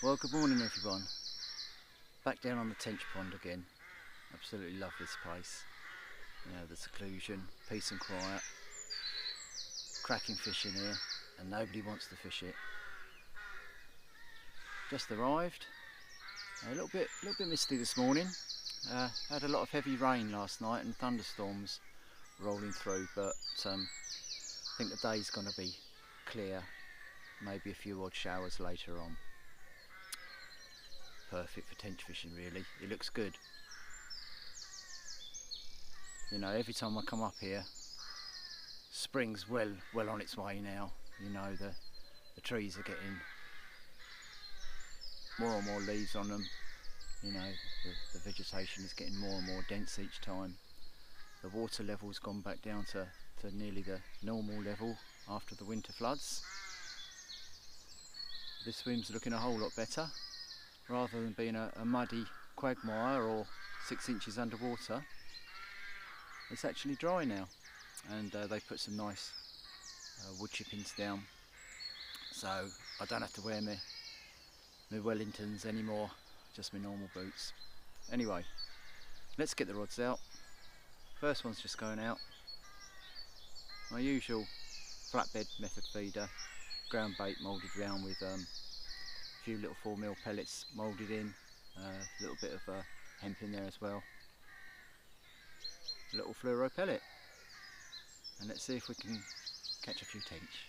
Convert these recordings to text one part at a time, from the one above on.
Well, good morning everyone. Back down on the Tench pond again. Absolutely love this place. You know, the seclusion, peace and quiet. Cracking fish in here, and nobody wants to fish it. Just arrived. A little bit misty this morning. Had a lot of heavy rain last night and thunderstorms rolling through, but I think the day's going to be clear. Maybe a few odd showers later on. Perfect for tench fishing, really. It looks good. You know, every time I come up here, spring's well on its way now. You know, the trees are getting more and more leaves on them. You know, the vegetation is getting more and more dense each time. The water level's gone back down to nearly the normal level after the winter floods. This swim's looking a whole lot better. Rather than being a muddy quagmire or 6 inches underwater, it's actually dry now, and they put some nice wood chippings down, so I don't have to wear my Wellingtons anymore, just my normal boots. Anyway, let's get the rods out. First one's just going out. My usual flatbed method feeder, ground bait moulded round with a few little 4mm pellets moulded in, a little bit of hemp in there as well, a little fluoro pellet, and let's see if we can catch a few tench.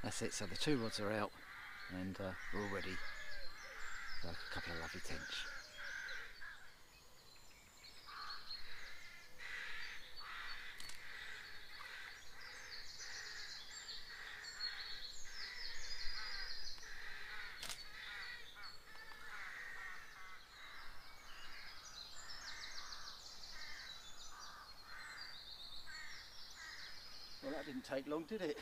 That's it, so the 2 rods are out, and we're all ready for a couple of lovely tench. Well, that didn't take long, did it?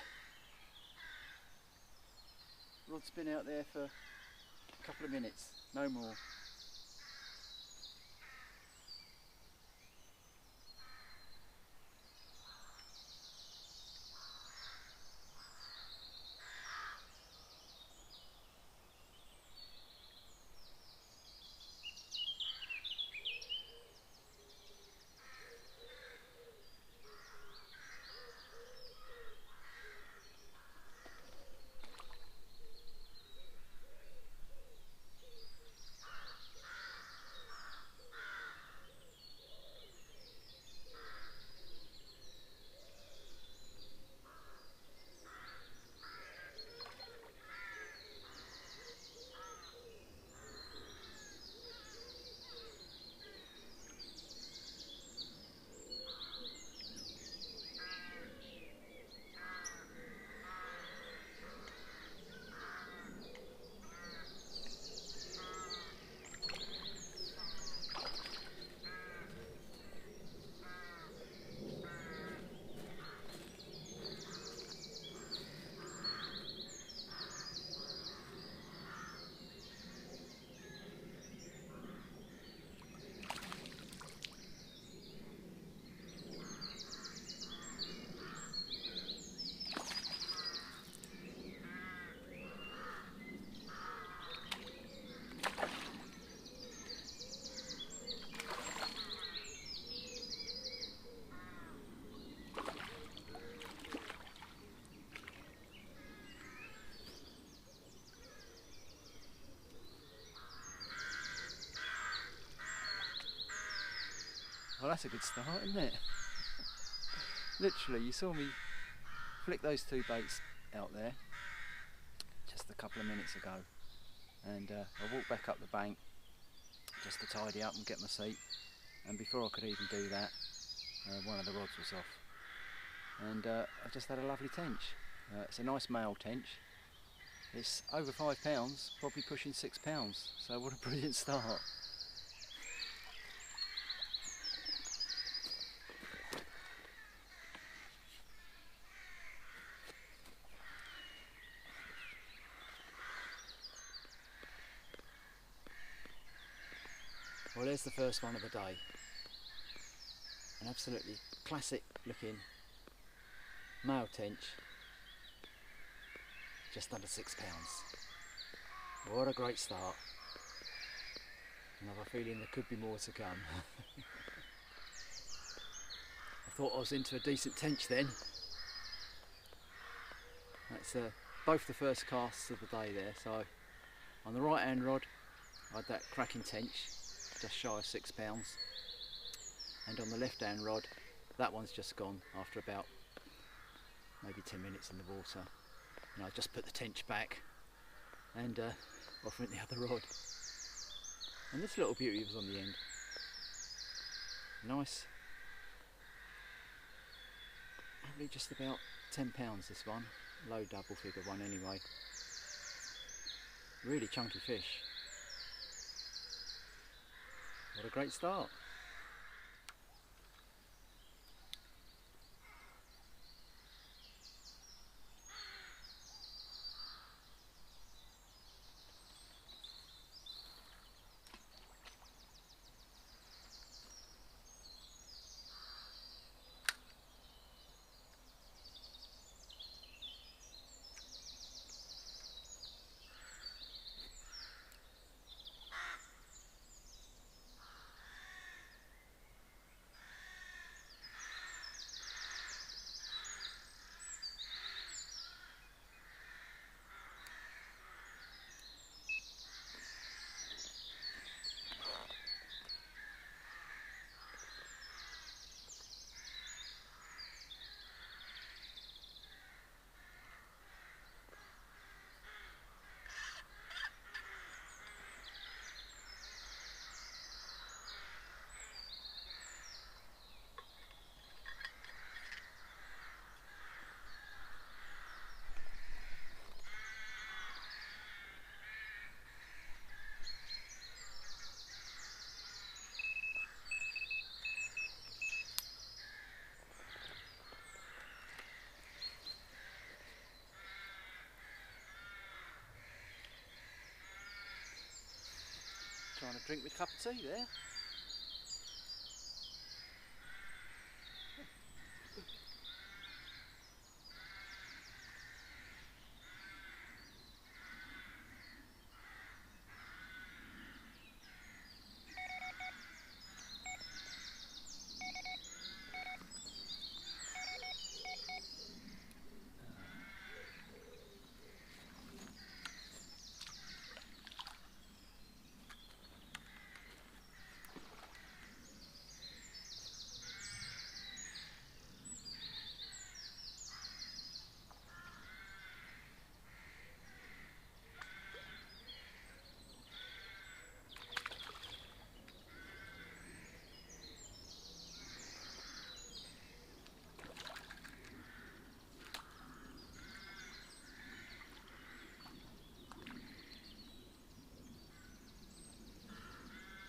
Rod's been out there for a couple of minutes, no more. Well, that's a good start, isn't it? Literally, you saw me flick those 2 baits out there just a couple of minutes ago, and I walked back up the bank just to tidy up and get my seat, and before I could even do that, one of the rods was off. and I've just had a lovely tench. It's a nice male tench. It's over £5, probably pushing £6, so what a brilliant start. Well, there's the first one of the day. An absolutely classic looking male tench, just under £6. What a great start. And I have a feeling there could be more to come. I thought I was into a decent tench then. That's both the first casts of the day there. So on the right hand rod I had that cracking tench, just shy of £6. And on the left hand rod, that one's just gone after about maybe 10 minutes in the water. And I just put the tench back and off went the other rod. And this little beauty was on the end. Nice. Probably just about £10 this one. Low double figure one anyway. Really chunky fish. What a great start. Trying to drink with a cup of tea there.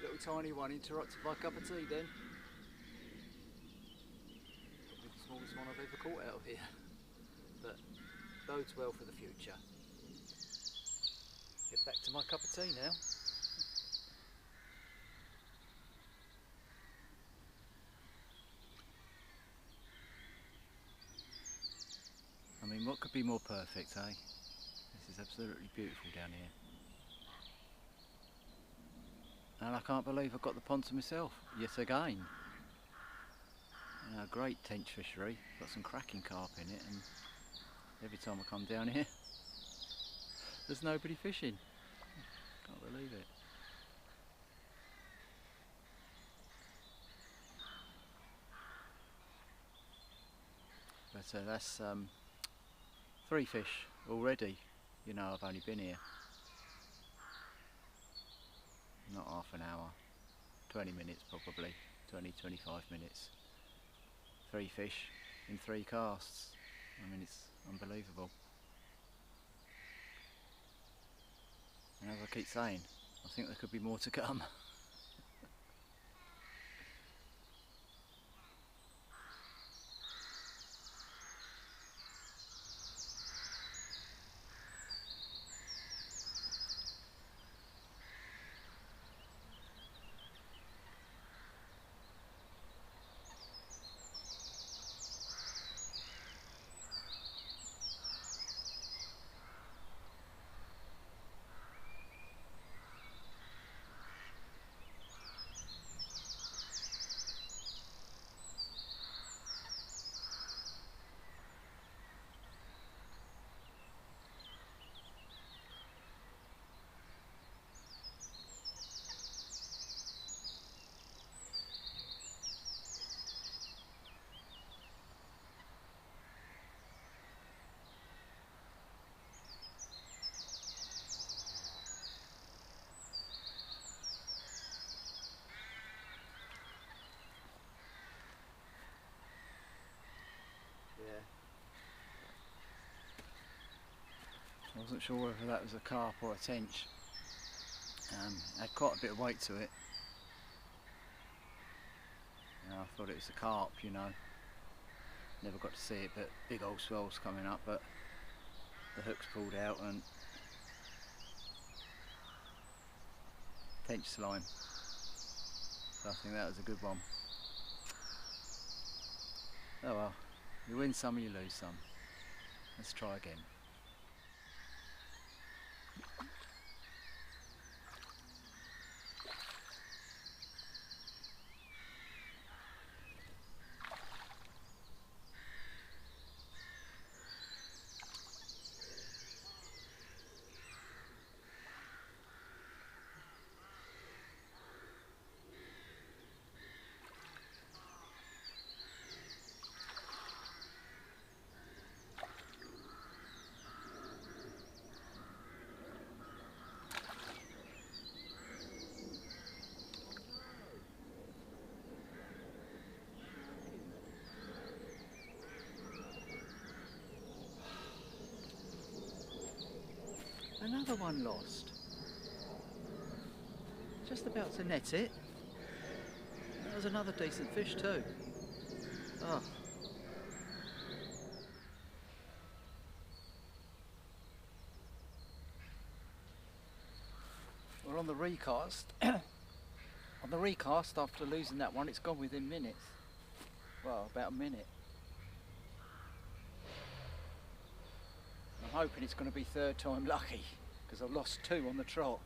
Little tiny one interrupted by a cup of tea then. Probably the smallest one I've ever caught out of here. But bodes well for the future. Get back to my cup of tea now. I mean, what could be more perfect, eh? This is absolutely beautiful down here. And I can't believe I've got the pond to myself, yet again. You know, great tench fishery, got some cracking carp in it, and every time I come down here, there's nobody fishing. Can't believe it. But that's 3 fish already. You know, I've only been here not half an hour, 20 minutes probably, 20-25 minutes. 3 fish, in 3 casts. I mean, it's unbelievable. And as I keep saying, I think there could be more to come. Yeah. I wasn't sure whether that was a carp or a tench. It had quite a bit of weight to it. I thought it was a carp, you know. Never got to see it, but big old swells coming up, but the hook's pulled out and tench slime. So I think that was a good one. Oh well, you win some, you lose some. Let's try again. Another one lost. Just about to net it. That was another decent fish too. Oh. Well, on the recast, after losing that one, it's gone within minutes. Well, about a minute. I'm hoping it's going to be 3rd time lucky, because I've lost 2 on the trot.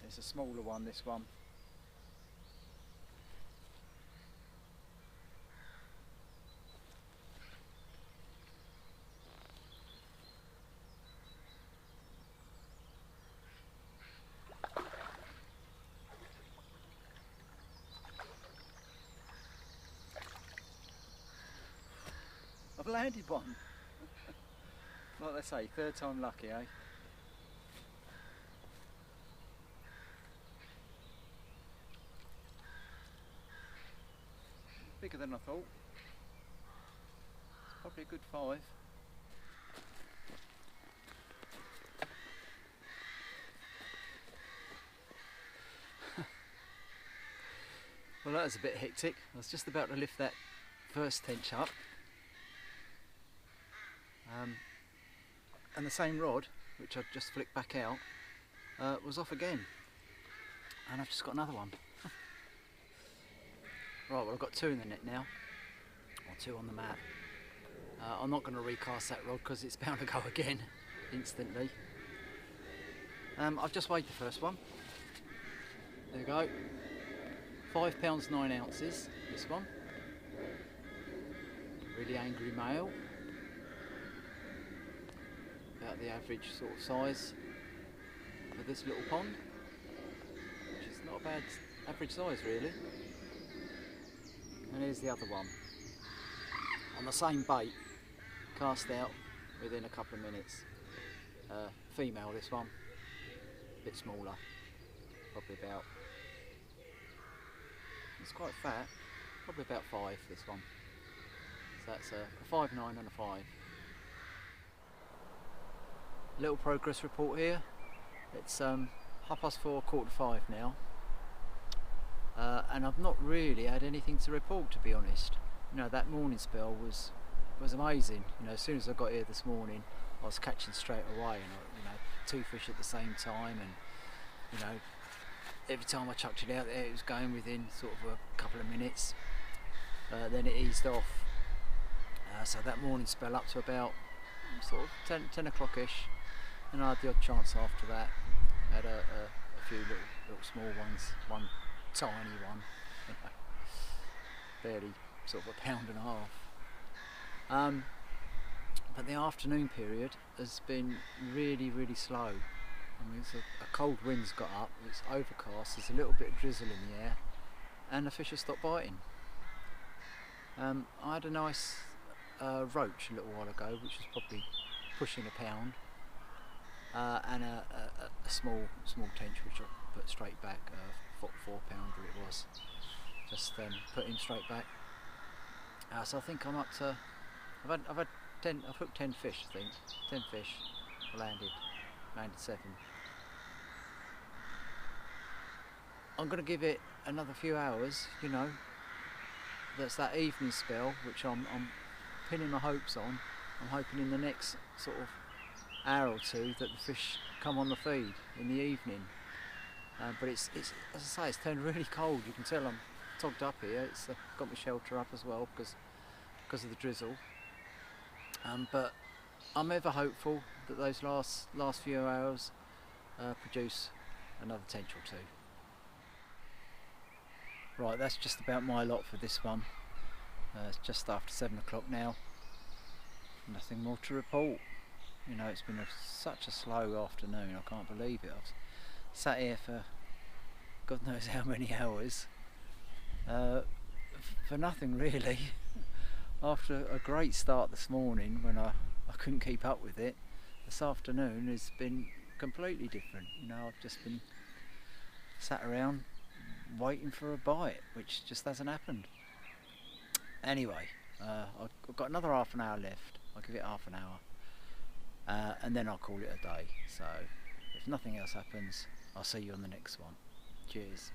It's a smaller one, this one. I've landed one. Like they say, 3rd time lucky, eh? Bigger than I thought. Probably a good 5. Well, that was a bit hectic. I was just about to lift that first tench up. And the same rod, which I'd just flicked back out, was off again. And I've just got another one. Right, well, I've got 2 in the net now, or 2 on the mat. I'm not going to recast that rod because it's bound to go again instantly. I've just weighed the first one. There you go. 5 pounds 9 ounces, this one. Really angry male. About the average sort of size for this little pond, which is not a bad average size really. And here's the other one. on the same bait, cast out within a couple of minutes. Female, this one, a bit smaller, probably about, it's quite fat, probably about 5, this one. So that's a 5.9 and a 5. Little progress report here. It's 4:30, 4:45 now, and I've not really had anything to report, to be honest. You know, that morning spell was amazing. You know, as soon as I got here this morning, I was catching straight away, and you know, 2 fish at the same time, and you know, every time I chucked it out there, it was going within sort of a couple of minutes. Then it eased off. So that morning spell up to about sort of 10 o'clock-ish, and I had the odd chance after that. I had a few little small ones, one tiny one, you know, barely sort of a pound and a half. But the afternoon period has been really slow. I mean, a cold wind's got up, it's overcast, there's a little bit of drizzle in the air, and the fish have stopped biting. I had a nice roach a little while ago, which was probably pushing a pound, and a small tench, which I put straight back, 4-pounder it was. Just put him straight back. So I think I'm up to, I've hooked 10 fish, I think. 10 fish, landed 7. I'm going to give it another few hours, you know. That's that evening spell, which I'm pinning my hopes on. I'm hoping in the next sort of hour or two that the fish come on the feed in the evening. But it's as I say, it's turned really cold. You can tell I'm togged up here. It's got my shelter up as well because of the drizzle. But I'm ever hopeful that those last few hours produce another tench or 2. Right, that's just about my lot for this one. It's just after 7 o'clock now. Nothing more to report. You know, it's been such a slow afternoon, I can't believe it. I've sat here for God knows how many hours for nothing really. After a great start this morning when I couldn't keep up with it, this afternoon has been completely different. You know, I've just been sat around waiting for a bite, which just hasn't happened. Anyway, I've got another half an hour left. I'll give it half an hour, and then I'll call it a day. So if nothing else happens, I'll see you on the next one. Cheers.